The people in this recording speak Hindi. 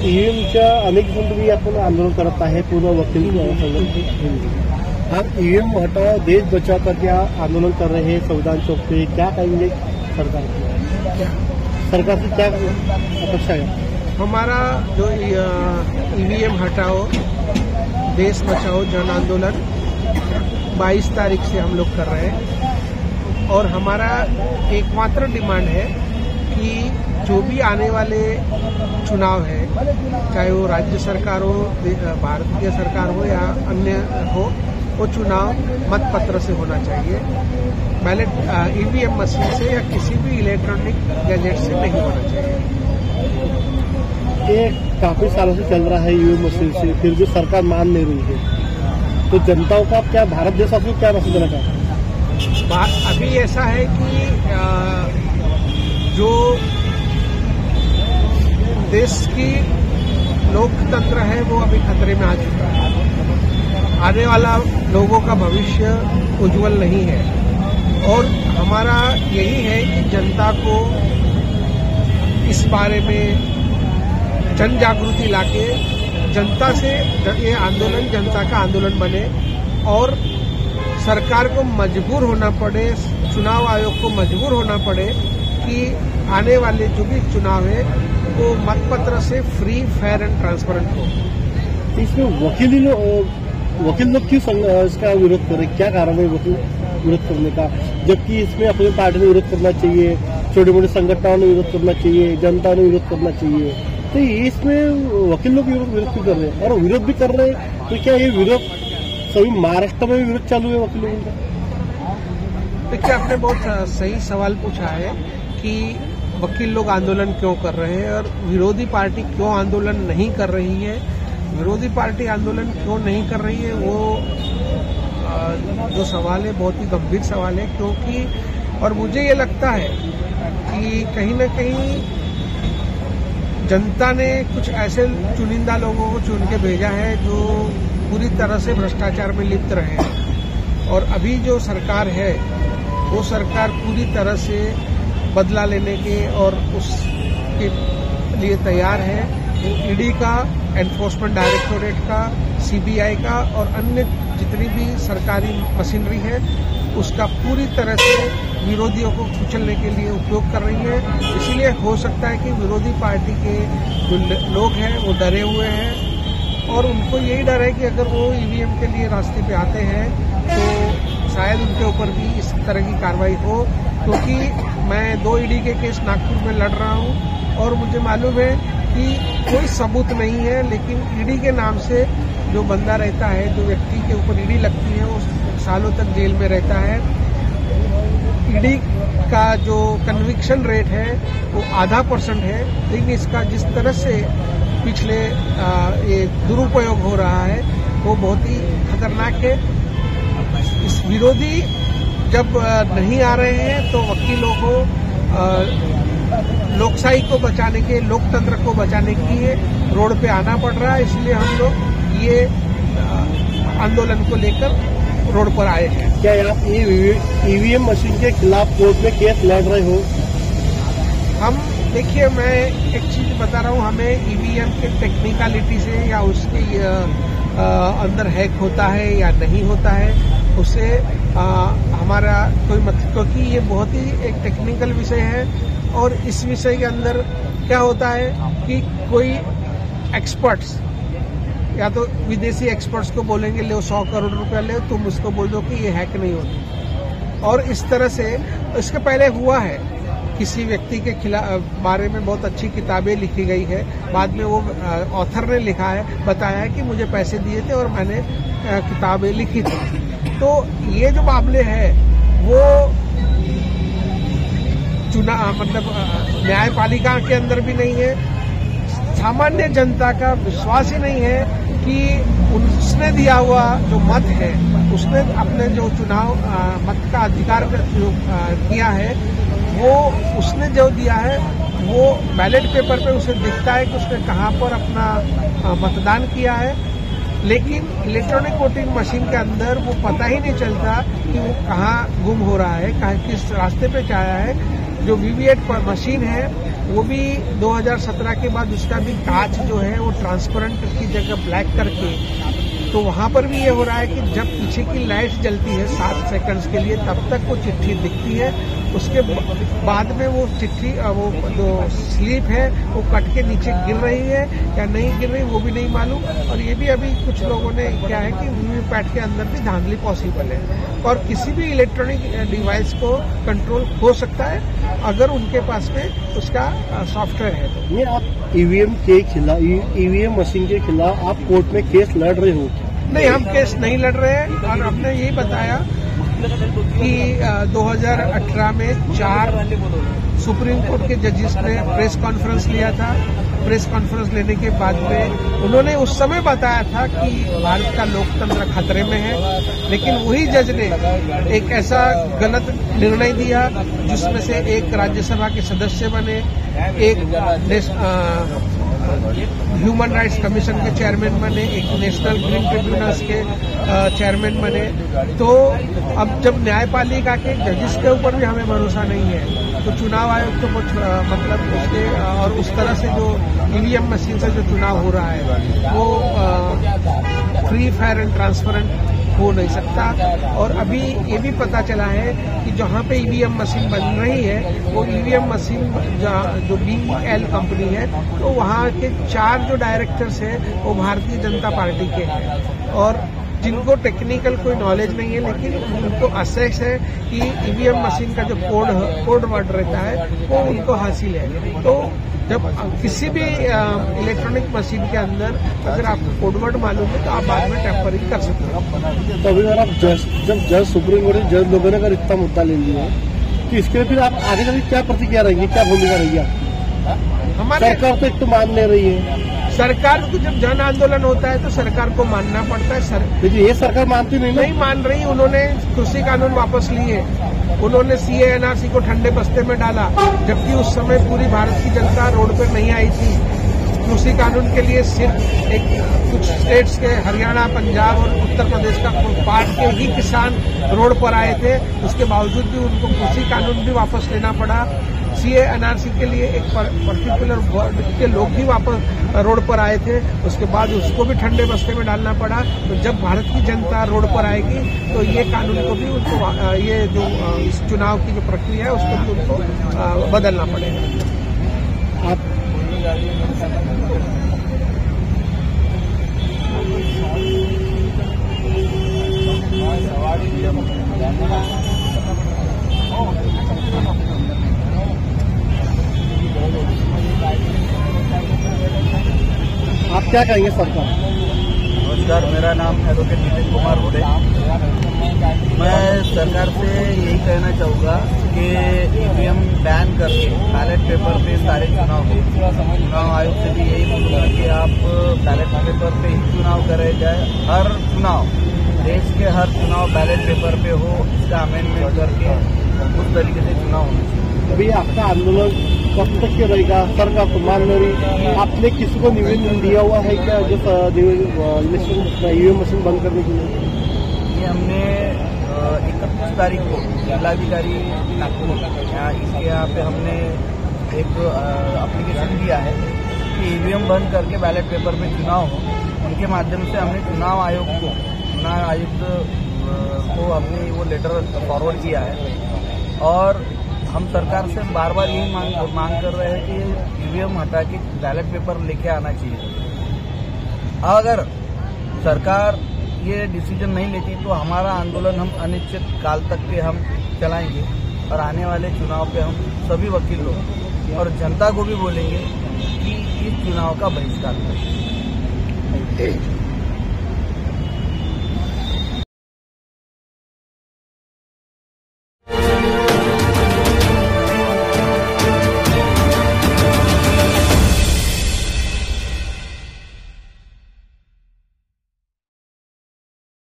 ईव्हीएमच्या अनेक दिवसांपूर्वी तुम्ही आपण आंदोलन करत आहे पूर्ण वकील संघ। आप ईवीएम हटाओ देश बचाओ करके आंदोलन कर रहे हैं संविधान चौक पे, क्या कहेंगे सरकार से क्या अपेक्षा है? हमारा जो ईवीएम हटाओ देश बचाओ जन आंदोलन 22 तारीख से हम लोग कर रहे हैं और हमारा एकमात्र डिमांड है कि जो भी आने वाले चुनाव है, चाहे वो राज्य सरकार हो, भारतीय सरकार हो या अन्य हो, वो चुनाव मतपत्र से होना चाहिए, बैलेट ईवीएम मशीन से या किसी भी इलेक्ट्रॉनिक गैजेट से नहीं होना चाहिए। ये काफी सालों से चल रहा है ईवीएम मशीन से, फिर भी सरकार मान नहीं रही है, तो जनताओं का क्या, भारत देशवासियों को क्या मैसेज देना चाहते हैं? अभी ऐसा है कि जो देश की लोकतंत्र है वो अभी खतरे में आ चुका है। आने वाला लोगों का भविष्य उज्जवल नहीं है और हमारा यही है कि जनता को इस बारे में जन जागृति लाके जनता से ये आंदोलन जनता का आंदोलन बने और सरकार को मजबूर होना पड़े, चुनाव आयोग को मजबूर होना पड़े कि आने वाले जो भी चुनाव है वो मतपत्र से फ्री, फेयर एंड ट्रांसपेरेंट हो। इसमें वकील लोग क्यों इसका विरोध कर रहे, क्या कारण है वकील विरोध करने का, जबकि इसमें अपनी पार्टी ने विरोध करना चाहिए, छोटे मोटे संगठनों ने विरोध करना चाहिए, जनता ने विरोध करना चाहिए, तो इसमें वकील लोग विरोध क्यों कर रहे हैं? और विरोध भी कर रहे हैं तो क्या ये विरोध सभी महाराष्ट्र में भी विरोध चालू है वकील लोगों का? देखिए, आपने बहुत सही सवाल पूछा है कि वकील लोग आंदोलन क्यों कर रहे हैं और विरोधी पार्टी क्यों आंदोलन नहीं कर रही है। विरोधी पार्टी आंदोलन क्यों नहीं कर रही है, वो जो सवाल है बहुत ही गंभीर सवाल है, क्योंकि और मुझे ये लगता है कि कहीं न कहीं जनता ने कुछ ऐसे चुनिंदा लोगों को चुन के भेजा है जो पूरी तरह से भ्रष्टाचार में लिप्त रहे हैं और अभी जो सरकार है वो सरकार पूरी तरह से बदला लेने के और उसके लिए तैयार है। ईडी का, एनफोर्समेंट डायरेक्टोरेट का, सीबीआई का और अन्य जितनी भी सरकारी मशीनरी है उसका पूरी तरह से विरोधियों को कुचलने के लिए उपयोग कर रही है। इसीलिए हो सकता है कि विरोधी पार्टी के जो लोग हैं वो डरे हुए हैं और उनको यही डर है कि अगर वो ईवीएम के लिए रास्ते पे आते हैं तो शायद उनके ऊपर भी इस तरह की कार्रवाई हो, क्योंकि मैं 2 ईडी के केस नागपुर में लड़ रहा हूं और मुझे मालूम है कि कोई सबूत नहीं है, लेकिन ईडी के नाम से जो बंदा रहता है, जो व्यक्ति के ऊपर ईडी लगती है, वो सालों तक जेल में रहता है। ईडी का जो कन्विक्शन रेट है वो 0.5% है, लेकिन इसका जिस तरह से पिछले ये दुरुपयोग हो रहा है वो बहुत ही खतरनाक है। इस विरोधी जब नहीं आ रहे हैं तो वकीलों को लोकशाही को बचाने के, लोकतंत्र को बचाने के लिए रोड पे आना पड़ रहा है, इसलिए हम लोग ये आंदोलन को लेकर रोड पर आए हैं। क्या आप ईवीएम मशीन के खिलाफ कोर्ट में केस लड़ रहे हो? हम देखिए, मैं एक चीज बता रहा हूँ, हमें ईवीएम के टेक्निकलिटी से या उसके अंदर हैक होता है या नहीं होता है उससे हमारा कोई मतलब, क्योंकि ये बहुत ही एक टेक्निकल विषय है और इस विषय के अंदर क्या होता है कि कोई एक्सपर्ट्स या तो विदेशी एक्सपर्ट्स को बोलेंगे ले 100 करोड़ रुपया ले, तुम उसको बोल दो कि ये हैक नहीं होती। और इस तरह से इसके पहले हुआ है, किसी व्यक्ति के बारे में बहुत अच्छी किताबें लिखी गई है, बाद में वो ऑथर ने लिखा है, बताया है कि मुझे पैसे दिए थे और मैंने किताबें लिखी थी। तो ये जो मामले हैं वो न्यायपालिका के अंदर भी नहीं है, सामान्य जनता का विश्वास ही नहीं है कि उसने दिया हुआ जो मत है, उसने अपने जो चुनाव मत का अधिकार किया है, वो उसने जो दिया है वो बैलेट पेपर पे उसे दिखता है कि उसने कहाँ पर अपना मतदान किया है, लेकिन इलेक्ट्रॉनिक वोटिंग मशीन के अंदर वो पता ही नहीं चलता कि वो कहाँ गुम हो रहा है, किस रास्ते पे आया है। जो वीवीपैट मशीन है वो भी 2017 के बाद उसका भी कांच जो है वो ट्रांसपेरेंट की जगह ब्लैक करके, तो वहां पर भी ये हो रहा है कि जब पीछे की लाइट जलती है 7 सेकंड्स के लिए तब तक वो चिट्ठी दिखती है, उसके बाद में वो चिट्ठी वो जो स्लीप है वो कट के नीचे गिर रही है या नहीं गिर रही वो भी नहीं मालूम। और ये भी अभी कुछ लोगों ने क्या है कि वीवीपैट के अंदर भी धांधली पॉसिबल है और किसी भी इलेक्ट्रॉनिक डिवाइस को कंट्रोल हो सकता है अगर उनके पास में उसका सॉफ्टवेयर है तो। ये आप ईवीएम के खिलाफ, ईवीएम मशीन के खिलाफ आप कोर्ट में केस लड़ रहे हो? नहीं, हम केस नहीं लड़ रहे हैं और हमने यही बताया कि 2018 में 4 सुप्रीम कोर्ट के जजेस ने प्रेस कॉन्फ्रेंस लिया था। प्रेस कॉन्फ्रेंस लेने के बाद में उन्होंने उस समय बताया था कि भारत का लोकतंत्र खतरे में है, लेकिन वही जज ने एक ऐसा गलत निर्णय दिया जिसमें से एक राज्यसभा के सदस्य बने, एक ह्यूमन राइट्स कमीशन के चेयरमैन बने, एक नेशनल ग्रीन ट्रिब्यूनल्स के चेयरमैन बने। तो अब जब न्यायपालिका के जजेस के ऊपर भी हमें भरोसा नहीं है तो चुनाव आयोग तो मतलब उसके और उस तरह से जो ईवीएम मशीन से जो चुनाव हो रहा है वो फ्री फेयर एंड ट्रांसपेरेंट हो नहीं सकता। और अभी ये भी पता चला है कि जहां पे ईवीएम मशीन बन रही है वो ईवीएम मशीन जो BEL कंपनी है तो वहां के 4 जो डायरेक्टर्स हैं वो भारतीय जनता पार्टी के हैं और जिनको टेक्निकल कोई नॉलेज नहीं है लेकिन उनको असेस है कि ईवीएम मशीन का जो कोड वर्ड रहता है वो उनको हासिल है। तो जब किसी भी इलेक्ट्रॉनिक मशीन के अंदर अगर आपको कोडवर्ड मालूम है तो आप बाद में टेम्परिंग कर सकते हो। तो अभी अगर आप जब जज सुप्रीम कोर्ट जज लोगों ने अगर इतना मुद्दा ले लिया तो इसके लिए फिर आप आगे चल क्या प्रतिक्रिया रहेंगी, क्या भूमिका रहेगी आपकी? हमारे सरकार तो एक तो मान ले रही है, सरकार को जब जन आंदोलन होता है तो सरकार को मानना पड़ता है। लेकिन ये सरकार मानती नहीं मान रही। उन्होंने कृषि कानून वापस लिए, उन्होंने CA NRC को ठंडे बस्ते में डाला, जबकि उस समय पूरी भारत की जनता रोड पर नहीं आई थी। कृषि कानून के लिए सिर्फ एक कुछ स्टेट्स के हरियाणा, पंजाब और उत्तर प्रदेश का पार्ट के ही किसान रोड पर आए थे। उसके बावजूद भी उनको कृषि कानून भी वापस लेना पड़ा। CA NRC के लिए एक पर्टिकुलर वर्ड के लोग भी वापस रोड पर आए थे, उसके बाद उसको भी ठंडे बस्ते में डालना पड़ा। तो जब भारत की जनता रोड पर आएगी तो ये कानून को भी उनको ये जो इस चुनाव की जो प्रक्रिया है उसको भी उनको बदलना पड़ेगा। आप क्या कहेंगे सरकार? नमस्कार, मेरा नाम एडवोकेट नितिन कुमार हुडे। मैं सरकार से यही कहना चाहूँगा कि ईवीएम बैन करके बैलेट पेपर पे सारे चुनाव हो। चुनाव आयोग से भी यही बोलूँगा कि आप बैलेट पेपर पे ही चुनाव कराए जाए। हर चुनाव, देश के हर चुनाव बैलेट पेपर पे हो, इसका अमेंडमेंट करके उस तरीके से चुनाव होना चाहिए। अभी आपका आंदोलन कब तक के रहेगा? सरकार तो मान नहीं रही। आपने किसी को निवेदन दिया हुआ है क्या जो ईवीएम मशीन बंद करने के लिए? ये हमने 31 तारीख को जिलाधिकारी नागपुर इसके यहाँ पे हमने एक एप्लीकेशन दिया है कि ईवीएम बंद करके बैलेट पेपर पे चुनाव हो। उनके माध्यम से हमने चुनाव आयुक्त को हमने वो लेटर फॉरवर्ड किया है और हम सरकार से बार बार यही मांग कर रहे हैं कि ईवीएम हटा के बैलेट पेपर लेके आना चाहिए। अगर सरकार ये डिसीजन नहीं लेती तो हमारा आंदोलन हम अनिश्चित काल तक के हम चलाएंगे और आने वाले चुनाव पे हम सभी वकील लोग और जनता को भी बोलेंगे कि इस चुनाव का बहिष्कार करें।